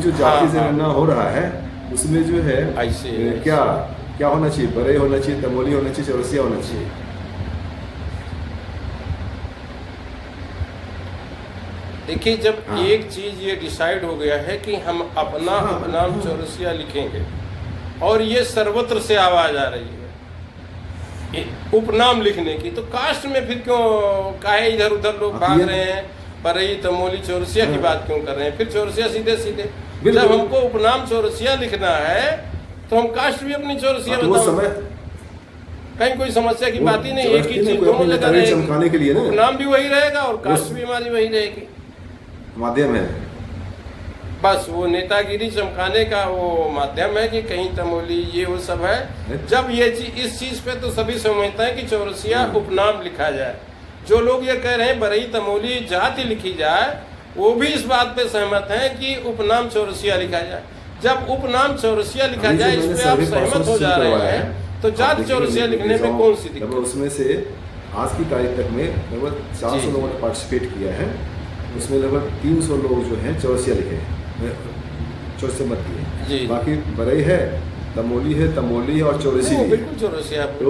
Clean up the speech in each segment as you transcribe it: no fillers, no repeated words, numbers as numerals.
जो जाति जनगणना हो रहा है उसमें जो है क्या क्या होना चाहिए? बरई होना चाहिए, तमोली होना चाहिए, चौरसिया होना चाहिए। देखिए, जब एक चीज ये डिसाइड हो गया है कि हम अपना उपनाम चौरसिया लिखेंगे और ये सर्वत्र से आवाज आ रही है उपनाम लिखने की, तो कास्ट में फिर क्यों काहे इधर उधर लोग भाग रहे हैं? बरई, तमोली, चौरसिया की बात क्यों कर रहे हैं? फिर चौरसिया सीधे सीधे, जब हमको उपनाम चौरसिया लिखना है तो हम कास्ट भी अपनी चौरसिया बताओ। कहीं कोई समस्या की बात ही नहीं, एक ही चीज दोनों जगह रहेगी, उपनाम भी वही रहेगा और कास्ट भी हमारी वही रहेगी। माध्यम है, बस वो नेतागिरी चमकाने का वो माध्यम है कि कहीं तमोली ये वो सब है। जब ये चीज, इस चीज पे तो सभी समझते हैं कि चौरसिया उपनाम लिखा जाए। जो लोग ये कह रहे हैं बरई तमोली जाति लिखी जाए, वो भी इस बात पे सहमत हैं कि उपनाम चौरसिया लिखा जाए। जब उपनाम चौरसिया लिखा जाए, इस पे आप सहमत हो जा रहे हैं, तो जाति चौरसिया लिखने में कौन सी दिक्कत? उसमें से आज की तारीख तक में लगभग 400 लोगों ने पार्टिसिपेट किया है, उसमें लगभग 300 लोग जो हैं चौरसिया लिखे हैं, चौरसिया मत किए। बाकी बरई है, तमोली है, तमोली और चौरसी है। बिल्कुल चौरसिया। तो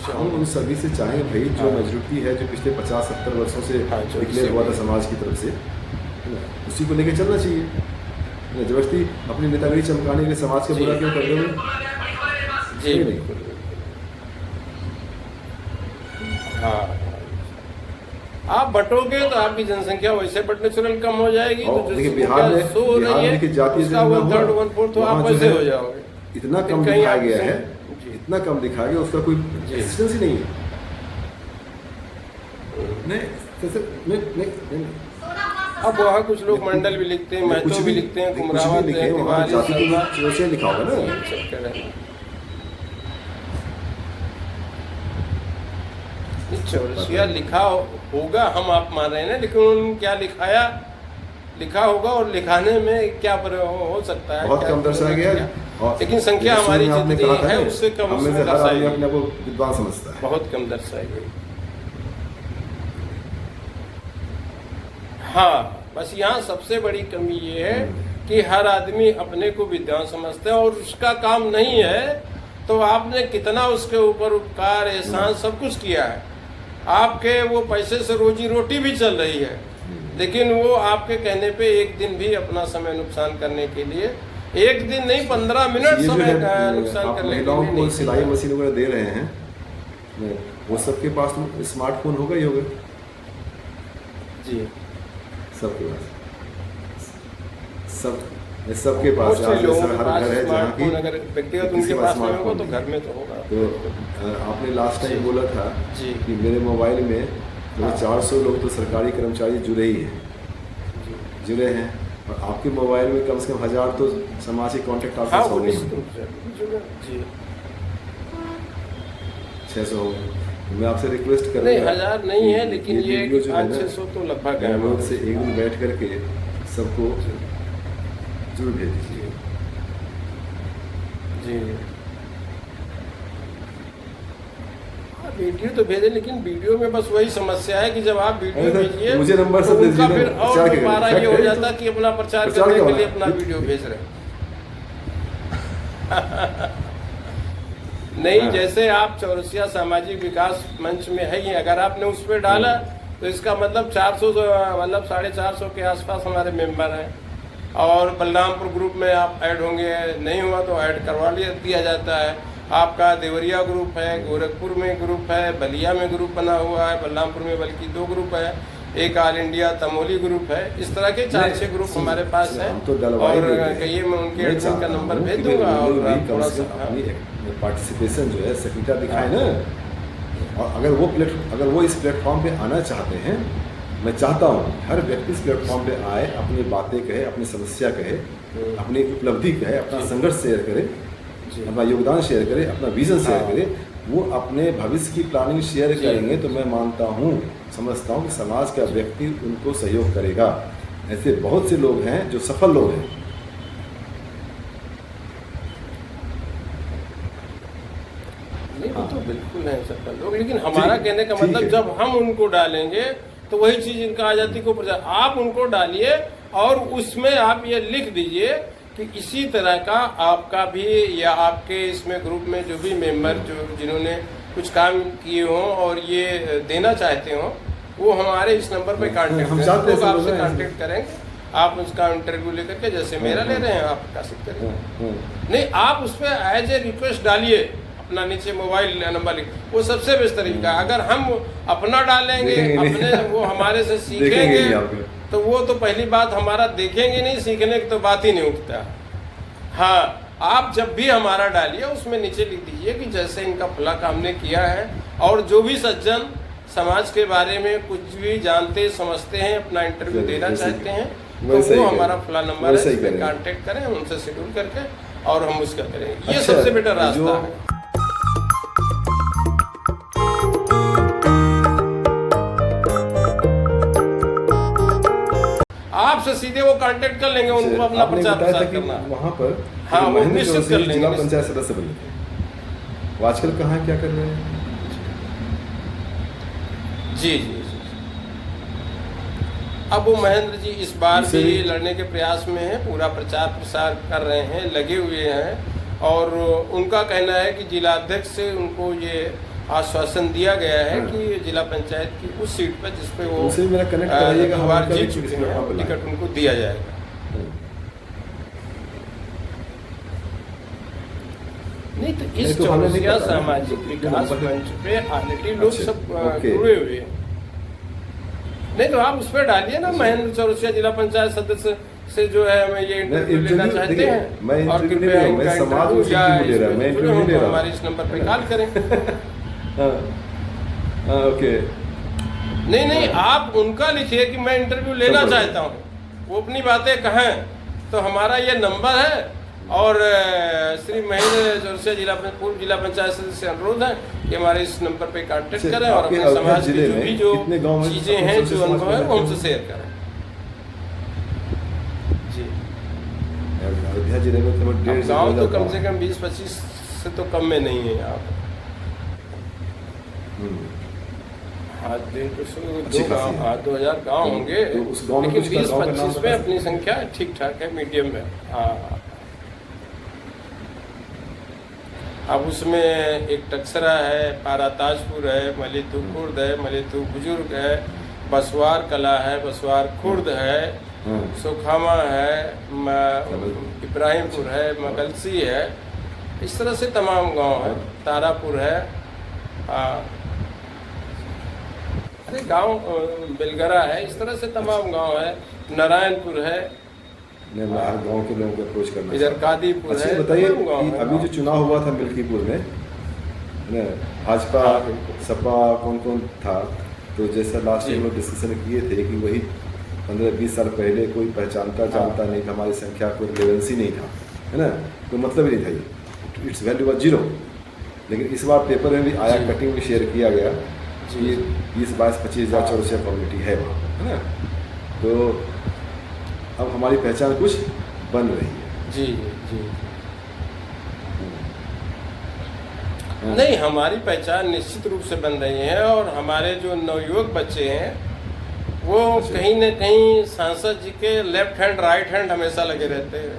हम उन सभी से चाहें भाई, जो मेजोरिटी है, जो पिछले 50-70 वर्षों से डिक्लेयर हुआ था समाज की तरफ से, उसी को लेकर चलना चाहिए। जबरदस्ती अपनी नेतागिरी चमकाने के लिए समाज के बुरा क्यों कर रहे हो? जी बिल्कुल। हाँ, आप बटोगे तो आपकी जनसंख्या वैसे बट नेचुरल कम हो जाएगी। तो देखिए बिहार में जातीय जनगणना 1/3 तो आप वैसे हो जाओगे। इतना कम दिखाया गया है, इतना कम दिखाया गया, उसका कोई एक्सिस्टेंस ही नहीं है। नहीं। अब वहाँ कुछ लोग मंडल भी लिखते हैं, महतो भी लिखते हैं, कुमरावत लिखा होगा ना। चौरसिया लिखा होगा, हम आप मान रहे हैं, लेकिन क्या लिखा होगा और लिखाने में क्या हो सकता है? बहुत कम दर्शाया गया, लेकिन संख्या हमारी जितनी है उससे कम दर्शाई, अपने को विद्वान समझता है, बहुत कम दर्शाई गई। हाँ, बस यहाँ सबसे बड़ी कमी ये है कि हर आदमी अपने को विद्वान समझता है और उसका काम नहीं है। तो आपने कितना उसके ऊपर उपकार, एहसान सब कुछ किया है, आपके वो पैसे से रोजी रोटी भी चल रही है, लेकिन वो आपके कहने पे एक दिन भी अपना समय नुकसान करने के लिए, एक दिन नहीं 15 मिनट समय का नुकसान करने के लिए नहीं। सिलाई मशीन वगैरह दे रहे हैं, वो सबके पास स्मार्टफोन होगा ही होगा जी, सबके सबके पास हर घर है जहाँ की अगर व्यक्तिगत उनके पास नहीं होगा तो घर में तो होगा। तो आपने लास्ट टाइम बोला था कि मेरे मोबाइल में 400 लोग तो सरकारी कर्मचारी जुड़े ही हैं, जुड़े हैं, और आपके मोबाइल में कम से कम 1000 तो समाज के कॉन्टेक्ट आपके हो गए, 600 हो गए। मैं आपसे रिक्वेस्ट कर रहा हूँ, 1000 नहीं है, लेकिन ये 500-600 तो लगभग है। लोग से एक दिन बैठ करके सबको जरूर भेज दीजिए जी। वीडियो तो भेजे, लेकिन वीडियो में बस वही समस्या है कि जब आप वीडियो भेजिए मुझे नंबर तो सब उनका फिर और दोबारा ये हो जाता कि अपना प्रचार करने के लिए अपना वीडियो भेज रहे नहीं। जैसे आप चौरसिया सामाजिक विकास मंच में है ही, अगर आपने उस पर डाला तो इसका मतलब 400 मतलब 450 के आसपास हमारे मेंबर हैं, और बलरामपुर ग्रुप में आप ऐड होंगे, नहीं हुआ तो ऐड करवा दिया जाता है। आपका देवरिया ग्रुप है, गोरखपुर में ग्रुप है, बलिया में ग्रुप बना हुआ है, बलरामपुर में बल्कि 2 ग्रुप है, एक ऑल इंडिया तमोली ग्रुप है। इस तरह के 4-6 ग्रुप हमारे पास हैं, और कहिए मैं उनके एडमिन का नंबर भेज दूंगा, और थोड़ा सा पार्टिसिपेशन जो है सक्रियता दिखाए ना। और अगर वो इस प्लेटफॉर्म पे आना चाहते हैं, मैं चाहता हूँ हर व्यक्ति इस प्लेटफॉर्म पे आए, अपनी बातें कहे, अपनी समस्या कहे, अपनी उपलब्धि कहे, अपना संघर्ष शेयर करे, अपना योगदान शेयर करे, अपना विजन शेयर करे। वो अपने भविष्य की प्लानिंग शेयर करेंगे तो मैं मानता हूँ, समझता हूँ कि समाज का व्यक्ति उनको सहयोग करेगा। ऐसे बहुत से लोग हैं जो सफल लोग हैं। नहीं, तो बिल्कुल है सफल लोग, लेकिन हमारा कहने का मतलब जब हम उनको डालेंगे तो वही चीज़ इनका आज़ादी को प्रचार, आप उनको डालिए और उसमें आप ये लिख दीजिए कि इसी तरह का आपका भी या आपके इसमें ग्रुप में जो भी मेंबर जो जिन्होंने कुछ काम किए हों और ये देना चाहते हों, वो हमारे इस नंबर पे कांटेक्ट हम करें, चाहते हैं लोग आपसे लोग हैं। कांटेक्ट करेंगे, आप उसका इंटरव्यू लेकर के जैसे मेरा ले रहे हैं आप प्रकाशित करेंगे। नहीं, आप उस पर एज ए रिक्वेस्ट डालिए, अपना नीचे मोबाइल नंबर लिख, वो सबसे बेस्ट तरीका है। अगर हम अपना डालेंगे, अपने वो हमारे से सीखेंगे, तो वो तो पहली बात हमारा देखेंगे नहीं, सीखने की तो बात ही नहीं उठता। हाँ, आप जब भी हमारा डालिए उसमें नीचे लिख दीजिए कि जैसे इनका फला काम ने किया है, और जो भी सज्जन समाज के बारे में कुछ भी जानते समझते हैं, अपना इंटरव्यू देना चाहते हैं, तो वो हमारा फला नंबर है, इस पर कांटेक्ट करें, उनसे शेड्यूल करके और हम उसका करेंगे। ये सबसे बेटर रास्ता है। आपसे सीधे वो कांटेक्ट कर लेंगे, उनको अपना प्रचार प्रसार करना वहाँ पर। हाँ, वो निश्चित कर लेंगे। जिला पंचायत सदस्य बने थे, वो आजकल कहाँ क्या कर रहे हैं? जी। अब वो महेंद्र जी इस बार भी लड़ने के प्रयास में हैं, पूरा प्रचार प्रसार कर रहे हैं, लगे हुए हैं, और उनका कहना है कि जिलाध्यक्ष से उनको ये आश्वासन दिया गया है कि जिला पंचायत की उस सीट पर जिस पे वो बार जीत चुके हैं, टिकट उनको दिया जाएगा। नहीं तो इस चौरसिया सामाजिक विकास मंच पे ऑलरेडी लोग सब जुड़े हुए हैं। नहीं तो आप उस पर डालिए ना, महेंद्र चौरसिया जिला पंचायत सदस्य से जो है हमें ये इंटरव्यू लेना चाहते हैं, और कृपया इनका इंटरव्यू या हमारे इस नंबर पे कॉल करें। ओके। नहीं, आप उनका लिखिए कि मैं इंटरव्यू लेना चाहता हूँ, वो अपनी बातें कहें, तो हमारा ये नंबर है, और श्री महेंद्र चौरसिया पूर्व जिला पंचायत सदस्य से अनुरोध है कि हमारे इस नंबर पे कांटेक्ट करें और अपने समाज की जो भी जो चीजें हैं, जो अनुभव है, वो हमसे शेयर करें। जी, अयोध्या जिले में लगभग गाँव तो कम से कम 20-25 से तो कम में नहीं है यहाँ पर। हाँ, 2000 गाँव होंगे, लेकिन 20-25 में अपनी संख्या ठीक ठाक है, मीडियम में। हाँ, अब उसमें एक टक्सरा है, पाराताजपुर है, मलेतु खुर्द है, मलेतु बुजुर्ग है, बसवार कला है, बसवार खुर्द है, सुखामा है, इब्राहिमपुर है, मगलसी है, इस तरह से तमाम गांव है, तारापुर है, अरे गांव बेलगरा है, इस तरह से तमाम गांव है, नारायणपुर है। हर गांव के लोगों को अप्रोच करना, इधर कादीपुर है। बताइए कि अभी जो चुनाव हुआ था मिल्कीपुर में, भाजपा सपा कौन कौन था? तो जैसा लास्ट में लोग डिस्कशन किए थे कि वही 15-20 साल पहले कोई पहचानता जानता नहीं था, हमारी संख्या कोई रिलेवेंस ही नहीं था, है ना, कोई मतलब ही नहीं था, ये इट्स वैल्यू वाज 0। लेकिन इस बार पेपर में भी आया, कटिंग में शेयर किया गया कि 20-22-25 हज़ार चौरसिया कम्युनिटी है वहाँ, है ना। तो अब हमारी पहचान कुछ बन रही है। जी। नहीं, हमारी पहचान निश्चित रूप से बन रही है, और हमारे जो नवयुवक बच्चे हैं वो कहीं न कहीं सांसद जी के लेफ्ट हैंड राइट हैंड हमेशा लगे रहते हैं,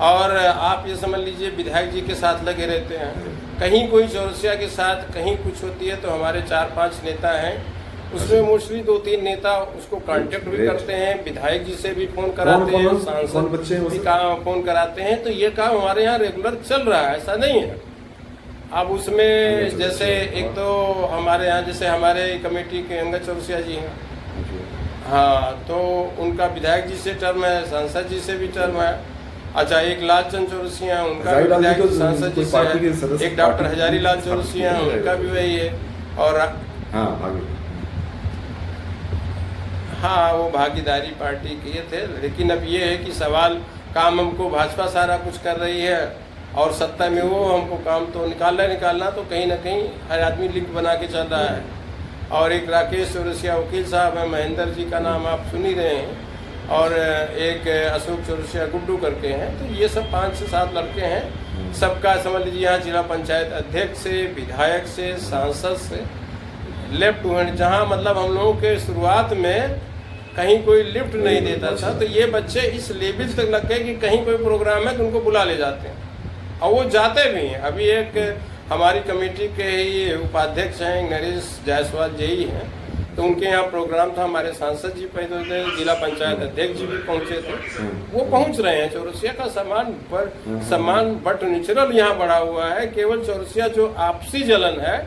और आप ये समझ लीजिए विधायक जी के साथ लगे रहते हैं। कहीं कोई चौरसिया के साथ कहीं कुछ होती है तो हमारे 4-5 नेता हैं, उसमें मोस्टली 2-3 नेता उसको कांटेक्ट भी करते हैं, विधायक जी से भी फोन कराते हैं, सांसद भी फोन कराते हैं, तो ये काम हमारे यहाँ रेगुलर चल रहा है, ऐसा नहीं है। अब उसमें जैसे एक तो हमारे यहाँ जैसे हमारे कमेटी के अंगद चौरसिया जी हैं, हाँ, तो उनका विधायक जी से टर्म है, सांसद जी से भी टर्म है। अच्छा, एक लालचंद चौरसिया हैं, उनका भी विधायक सांसद जी से है। एक डॉक्टर हजारी लाल चौरसिया हैं, उनका भी वही है। और हाँ, वो भागीदारी पार्टी किए थे, लेकिन अब ये है कि सवाल काम हमको भाजपा सारा कुछ कर रही है, और सत्ता में वो हमको काम तो निकालना तो कहीं ना कहीं हर आदमी लिंक बना के चल रहा है। और एक राकेश चौरसिया वकील साहब हैं, महेंद्र जी का नाम आप सुन ही रहे हैं, और एक अशोक चौरसिया गुड्डू करके हैं। तो ये सब 5 से 7 लड़के हैं, सबका समझ लीजिए यहाँ जिला पंचायत अध्यक्ष से, विधायक से, सांसद से, लेफ्ट टू हैंड, जहाँ मतलब हम लोगों के शुरुआत में कहीं कोई लिफ्ट नहीं देता था, तो ये बच्चे इस लेवल तक लग गए कि कहीं कोई प्रोग्राम है तो उनको बुला ले जाते हैं और वो जाते भी हैं। अभी एक हमारी कमेटी के ही उपाध्यक्ष हैं नरेश जायसवाल जी हैं, तो उनके यहाँ प्रोग्राम था, हमारे सांसद जी पहुंचे थे, जिला पंचायत अध्यक्ष जी भी पहुंचे थे, वो पहुंच रहे हैं। चौरसिया का सम्मान बट नेचुरल यहाँ बढ़ा हुआ है। केवल चौरसिया जो आपसी जलन है